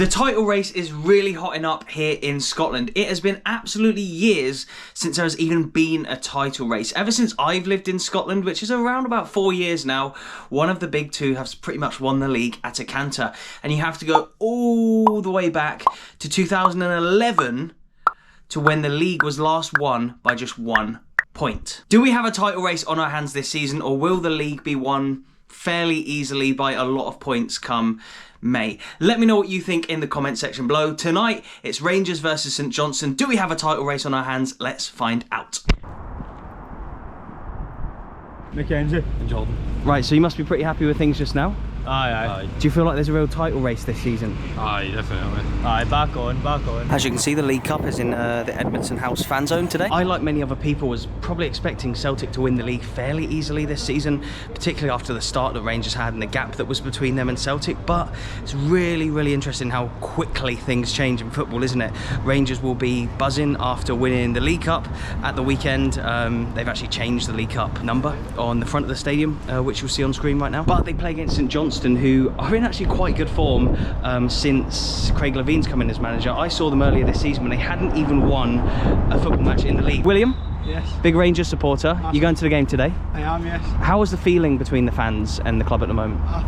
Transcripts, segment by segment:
The title race is really hotting up here in Scotland. It has been absolutely years since there has even been a title race. Ever since I've lived in Scotland, which is around about 4 years now, one of the big two has pretty much won the league at a canter. And you have to go all the way back to 2011 to when the league was last won by just 1 point. Do we have a title race on our hands this season, or will the league be won fairly easily by a lot of points come May? Let me know what you think in the comment section below. Tonight, it's Rangers versus St Johnstone. Do we have a title race on our hands? Let's find out. Mackenzie and Jordan. Right, so you must be pretty happy with things just now? Aye. Do you feel like there's a real title race this season? Aye, definitely. Aye, back on. As you can see, the League Cup is in the Edmondson House fan zone today. I, like many other people, was probably expecting Celtic to win the league fairly easily this season, particularly after the start that Rangers had and the gap that was between them and Celtic. But it's really interesting how quickly things change in football, isn't it? Rangers will be buzzing after winning the League Cup at the weekend. They've actually changed the League Cup number on the front of the stadium, which you'll see on screen right now. But they play against St Johnstone, who are in actually quite good form since Craig Levine's come in as manager. I saw them earlier this season when they hadn't even won a football match in the league. William? Yes. Big Rangers supporter. You going to the game today? I am, yes. How was the feeling between the fans and the club at the moment? I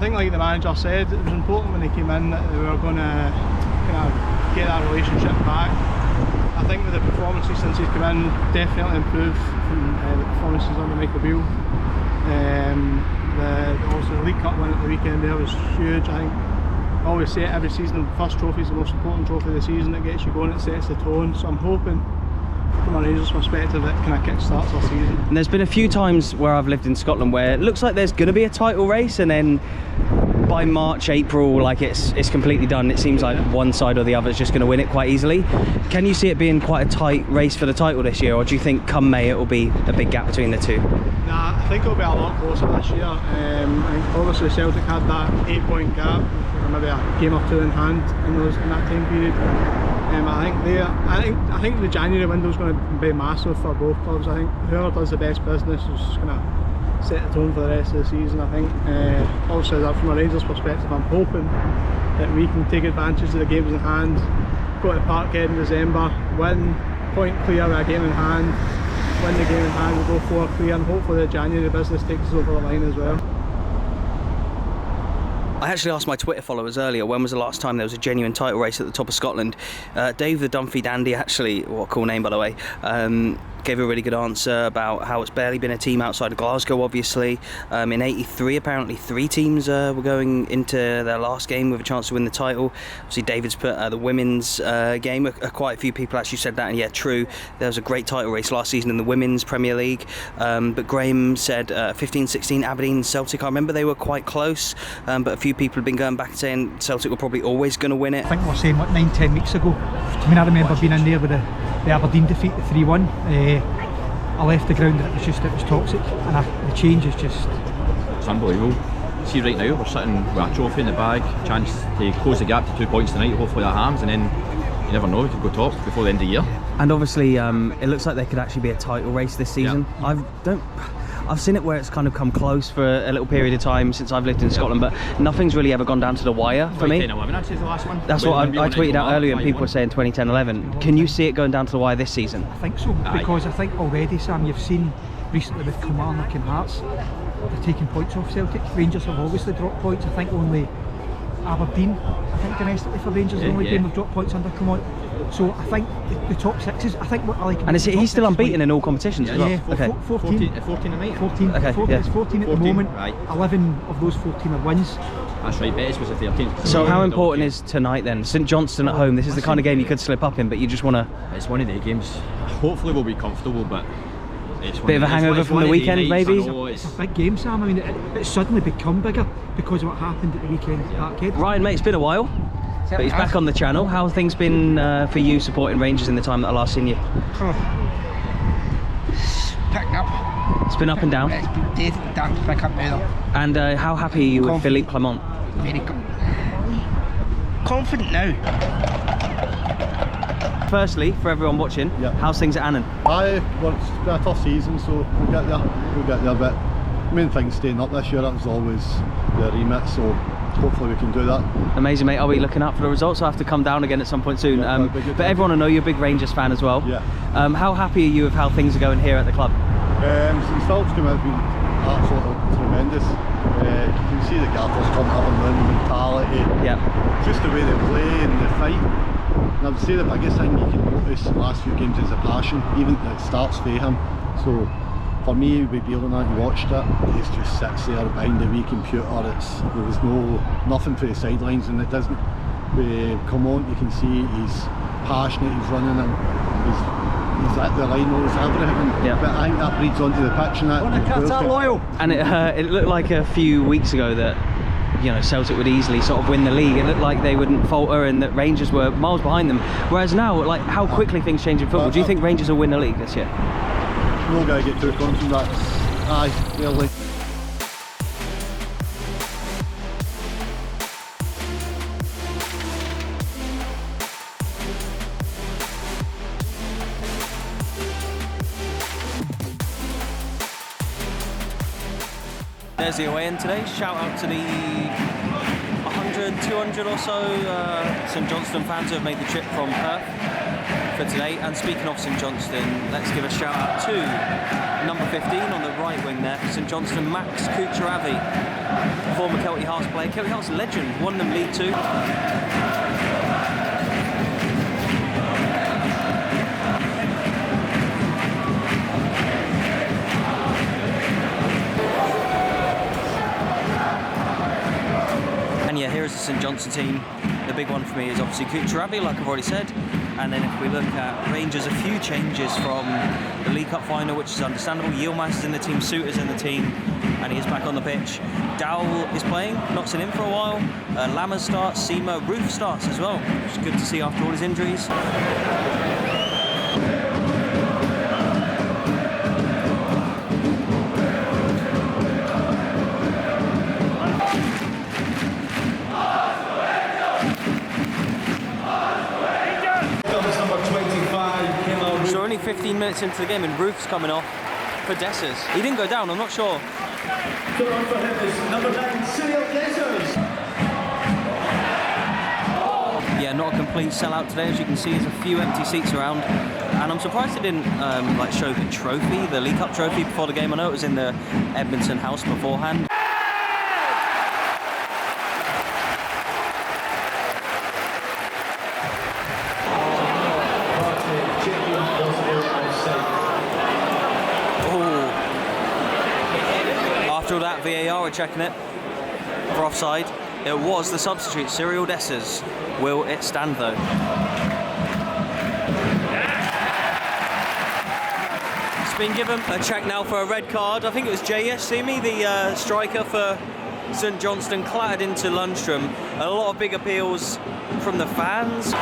think like the manager said, it was important when they came in that they were going to kind of get that relationship back. I think with the performances since he's come in, definitely improved from the performances under Michael Beale. Also the League Cup win at the weekend there was huge. I think I always say it every season, the first trophy is the most important trophy of the season. It gets you going, it sets the tone. So I'm hoping, from a Rangers perspective, it kind of kick-starts our season. And there's been a few times where I've lived in Scotland where it looks like there's going to be a title race, and then by March, April, like it's completely done. It seems like one side or the other is just going to win it quite easily. Can you see it being quite a tight race for the title this year, or do you think come May it will be a big gap between the two? Nah, I think it'll be a lot closer this year. I think obviously Celtic had that 8-point gap, maybe a game or two in hand in that time period. I think the January window is going to be massive for both clubs. I think whoever does the best business is just going to set the tone for the rest of the season. I think obviously that from a Rangers perspective, I'm hoping that we can take advantage of the games in hand, go to Parkhead in December, win, point clear with a game in hand, win the game in hand, we'll go 4 clear, and hopefully the January business takes us over the line as well. I actually asked my Twitter followers earlier when was the last time there was a genuine title race at the top of Scotland. Dave the Dunphy Dandy, actually, what a cool name by the way, gave a really good answer about how it's barely been a team outside of Glasgow, obviously. In '83, apparently 3 teams were going into their last game with a chance to win the title. Obviously, David's put the women's game. Quite a few people actually said that, and yeah, true. There was a great title race last season in the Women's Premier League. But Graham said 15-16 Aberdeen Celtic. I remember they were quite close, but a few people have been going back and saying Celtic were probably always going to win it. I think we were saying, what, 9-10 weeks ago. I mean, I remember being in there with the Aberdeen defeat, the 3-1. I left the ground and it was toxic, and the change is just... It's unbelievable. See right now, we're sitting with a trophy in the bag, chance to close the gap to 2 points tonight, hopefully that happens, and then you never know, we could go top before the end of the year. And obviously it looks like there could actually be a title race this season. Yeah. I've seen it where it's kind of come close for a little period of time since I've lived in Scotland, but nothing's really ever gone down to the wire for me. 10-11, I'd say the last one. That's what I tweeted out earlier, and people were saying 2010-11. Can you see it going down to the wire this season? I think so, because I think already, Sam, you've seen recently with Kilmarnock and Hearts, they're taking points off Celtic. Rangers have obviously dropped points. I think only Aberdeen, I think domestically for Rangers, the only game have dropped points under Kilmarnock. So I think the top 6 is, I think what I like. And he's still unbeaten in all competitions as well? Yeah, okay. 14 a night. 14, okay, 14, yeah. it's 14 at the moment. Right. 11 of those 14 are wins. That's right, Bettis was a 13th. So how important is tonight then? St Johnstone at home, this is the kind of game you could slip up in, but you just want to... It's one of the games. Hopefully we'll be comfortable, but... It's bit of a hangover from the weekend, maybe? It's a big game, Sam. I mean, it's suddenly become bigger because of what happened at the weekend at Parkhead. Ryan, mate, it's been a while, but he's back on the channel. How have things been for you supporting Rangers in the time that I last seen you? It's picking up. It's been up and down? It's been dead and down to pick up now. And how happy are you with Philippe Clement? Very confident now. Firstly, for everyone watching, how's things at Annan? Well, it's been a tough season, so we'll get there. But main thing staying up this year, that was always the remit, so hopefully we can do that. Amazing, mate. I'll be looking out for the results. I'll have to come down again at some point soon. Yeah, that'd be good. But everyone will know you're a big Rangers fan as well. Yeah. How happy are you with how things are going here at the club? Since Phil's come out, it's been absolutely tremendous. You can see the gaffers come having the mentality, Yeah. just the way they play and the fight. And I would say the biggest thing you can notice in the last few games is the passion, even it starts for him. So for me, with Beale and that, you watched it, he just sits there behind the wee computer. There was nothing for the sidelines, and it doesn't come on. You can see he's passionate, he's running, and he's at the line, knows everything. Yeah. But I think that bleeds onto the pitch and that. And it looked like a few weeks ago that, you know, Celtic would easily sort of win the league. It looked like they wouldn't falter and that Rangers were miles behind them. Whereas now, like, how quickly things change in football. Do you think Rangers will win the league this year? No guy get too confident that. Aye, really. There's the away end today. Shout out to the 100, 200 or so St Johnstone fans who have made the trip from Perth for today. And speaking of St Johnstone, let's give a shout out to number 15 on the right wing there, St Johnstone, Max Kucheravi, former Kelty Hearts player, Kelty Hearts legend, won them League Two. And yeah, here is the St Johnstone team. The big one for me is obviously Kucheravi, like I've already said. And then if we look at Rangers, a few changes from the League Cup final, which is understandable. Yilmaz is in the team, Souttar's in the team, and he is back on the pitch. Dowell is playing, not seen him for a while. Lammers starts, Seema, Roof starts as well, which is good to see after all his injuries. So we're only 15 minutes into the game and Roof's coming off for Dessers. He didn't go down, I'm not sure. Yeah, not a complete sellout today. As you can see, there's a few empty seats around. And I'm surprised they didn't like show the trophy, the League Cup trophy before the game. I know it was in the Edmonton house beforehand. After all that, VAR are checking it for offside. It was the substitute, Cyril Dessers. Will it stand though? It's been given a check now for a red card. I think it was J.S. Simi, the striker for St Johnstone, clattered into Lundstrom. A lot of big appeals from the fans.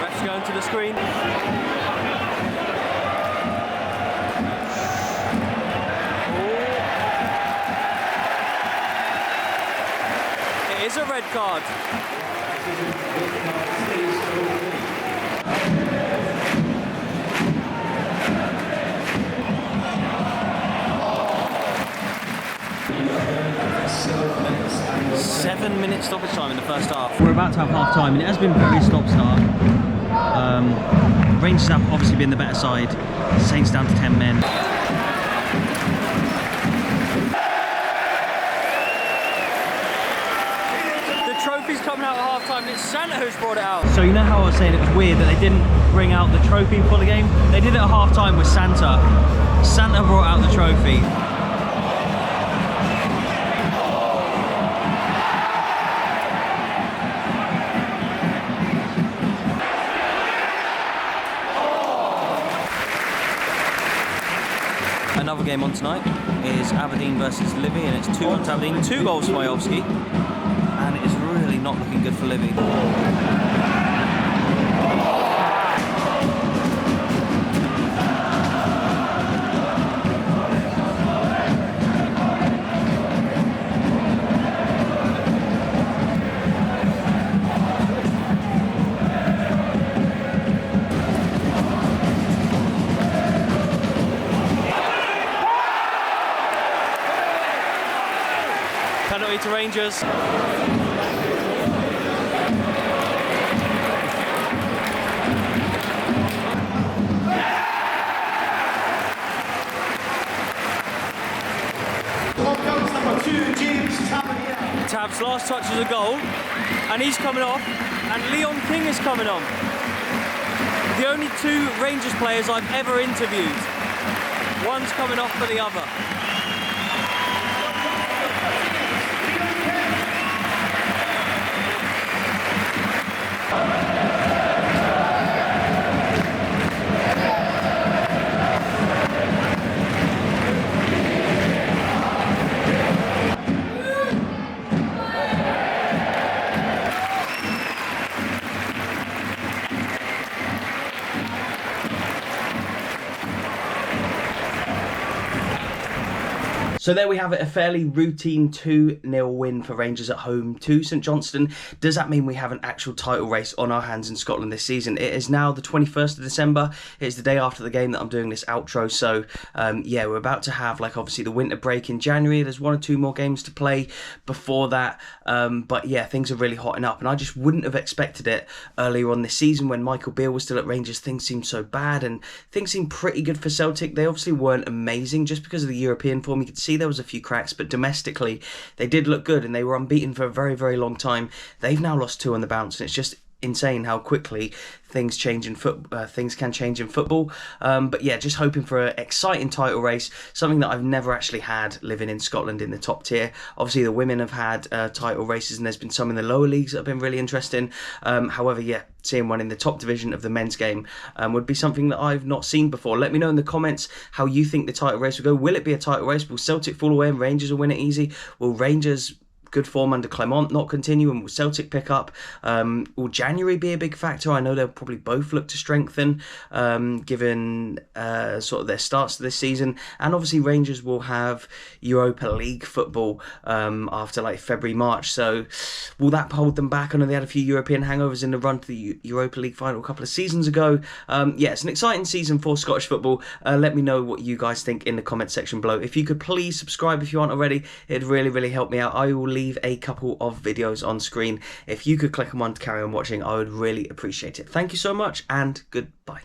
Ref's going to the screen. Is a red card. Seven minutes stoppage time in the first half. We're about to have half time and it has been very stop-start. Rangers have obviously been the better side. Saints down to 10 men. Coming out at half time, and it's Santa who's brought it out. So you know how I was saying it was weird that they didn't bring out the trophy before the game? They did it at half time with Santa. Santa brought out the trophy. Another game on tonight is Aberdeen versus Livy, and it's 2-1 to Aberdeen, 2 goals for Majowski. And it is really not looking good for Livy. Penalty to for Rangers. Tab's last touch is a goal, and he's coming off, and Leon King is coming on. The only two Rangers players I've ever interviewed. One's coming off for the other. So there we have it, a fairly routine 2-0 win for Rangers at home to St Johnstone. Does that mean we have an actual title race on our hands in Scotland this season? It is now the 21st of December. It's the day after the game that I'm doing this outro. So yeah, we're about to have like obviously the winter break in January. There's 1 or 2 more games to play before that. But yeah, things are really hotting up, and I just wouldn't have expected it earlier on this season when Michael Beale was still at Rangers. Things seemed so bad, and things seemed pretty good for Celtic. They obviously weren't amazing just because of the European form. You could see there was a few cracks, but domestically they did look good, and they were unbeaten for a very, very long time. They've now lost 2 on the bounce, and it's just insane how quickly things change in things can change in football. But yeah, just hoping for an exciting title race, something that I've never actually had living in Scotland in the top tier. Obviously the women have had title races, and there's been some in the lower leagues that have been really interesting. However, yeah, seeing one in the top division of the men's game would be something that I've not seen before. Let me know in the comments how you think the title race will go. Will it be a title race? Will Celtic fall away and Rangers will win it easy? Will Rangers good form under Clement not continue, and will Celtic pick up? Will January be a big factor? I know they'll probably both look to strengthen given sort of their starts to this season, and obviously Rangers will have Europa League football after like February, March, so will that hold them back? I know they had a few European hangovers in the run to the Europa League final a couple of seasons ago. Yeah, it's an exciting season for Scottish football. Let me know what you guys think in the comment section below. If you could please subscribe if you aren't already, it'd really, really help me out. I will leave a couple of videos on screen. If you could click them on to carry on watching, I would really appreciate it. Thank you so much, and goodbye.